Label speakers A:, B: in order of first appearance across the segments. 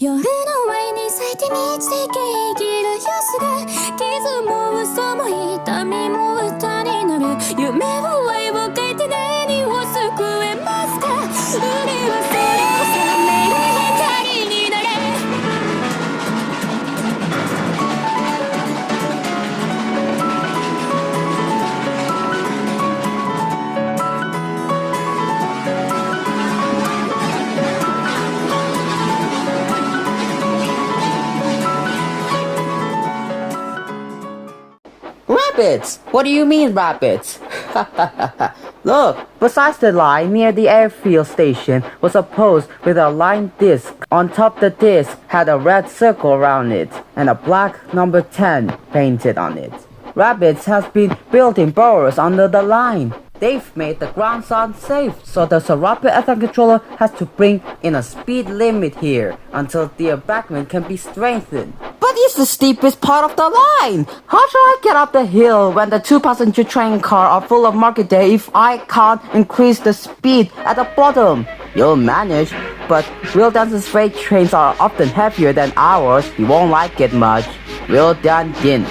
A: 夜のワインに咲いて満ちて生きる様子が傷も嘘も痛みも歌になる夢を愛を書いて何を救えますか海はそれを覚める光になれ
B: Rabbits? What do you mean, rabbits? Look, besides the line near the airfield station was a post with a line disc. On top the disc had a red circle around it and a black number 10 painted on it. Rabbits have been building burrows under the line. They've made the ground unsafe, so the rapid FM controller has to bring in a speed limit here until the embankment can be strengthened. But it's the steepest part of the line! How shall I get up the hill when the two-passenger train car are full of market day if I can't increase the speed at the bottom? You'll manage, but Will Dance's freight trains are often heavier than ours. He won't like it much. Will Dan didn't.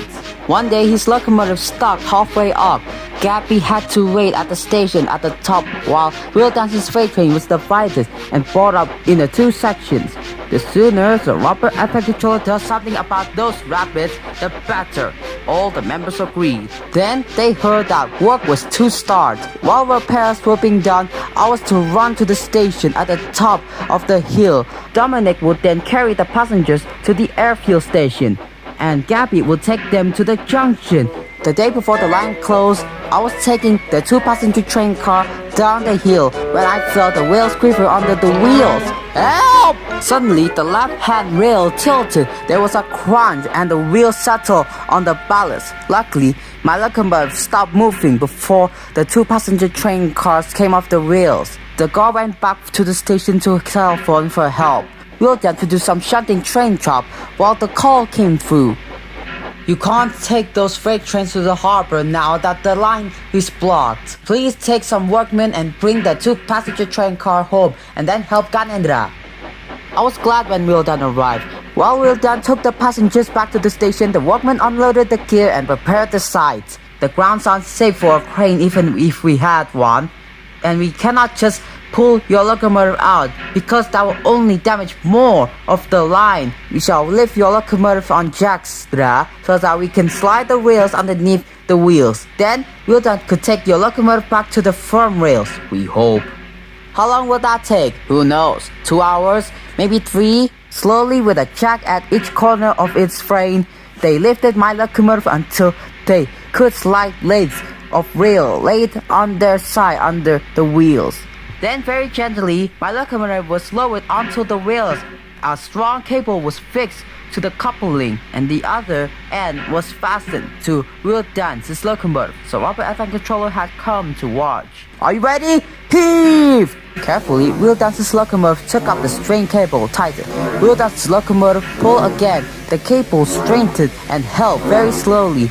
B: One day his locomotive stopped halfway up. Gabby had to wait at the station at the top while Will Dance's freight train was divided and brought up into two sections. The sooner the rubber FM controller does something about those rabbits, the better. All the members agreed. Then they heard that work was to start. While repairs were being done, I was to run to the station at the top of the hill. Dominic would then carry the passengers to the airfield station, and Gabby would take them to the junction. The day before the line closed, I was taking the two-passenger train car down the hill when I felt the wheels quiver under the wheels. Help! Suddenly, the left-hand rail tilted. There was a crunch and the wheels settled on the ballast. Luckily, my locomotive stopped moving before the two-passenger train cars came off the rails. The guard went back to the station to telephone for help. Will Dan to do some shunting train job while the call came through. You can't take those freight trains to the harbor now that the line is blocked. Please take some workmen and bring the two-passenger train car home and then help Ganendra. I was glad when Will Dan arrived. While Will Dan took the passengers back to the station, the workmen unloaded the gear and prepared the sites. The ground's unsafe for a crane even if we had one. And we cannot just pull your locomotive out because that will only damage more of the line. We shall lift your locomotive on jacks so that we can slide the rails underneath the wheels. Then Will Dan could take your locomotive back to the firm rails, we hope. How long will that take? Who knows? 2 hours? Maybe 3? Slowly with a jack at each corner of its frame, they lifted my locomotive until they could slide legs of rail laid on their side under the wheels. Then very gently, my locomotive was lowered onto the rails. A strong cable was fixed to the coupling and the other end was fastened to Will Dance's locomotive, so Robert FM controller had come to watch. Are you ready? Heave! Carefully, Will Dance's locomotive took up the strain cable tightened. Will Dance's locomotive pulled again. The cable straightened and held very slowly.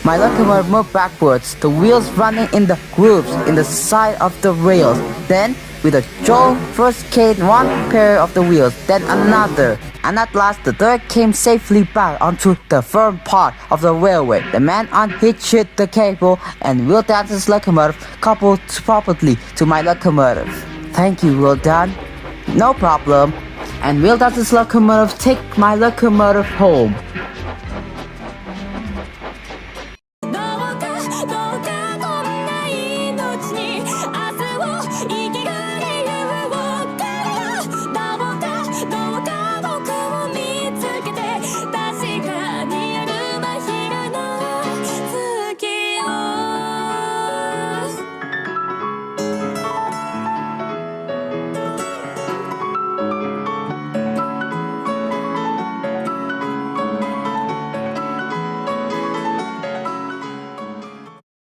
B: My locomotive moved backwards, the wheels running in the grooves in the side of the rails. Then, with a jolt, first came one pair of the wheels, then another. And at last, the third came safely back onto the firm part of the railway. The man unhitched the cable, and Will Dance's locomotive coupled properly to my locomotive. Thank you, Will Dan. No problem. And Will Dance's locomotive take my locomotive home.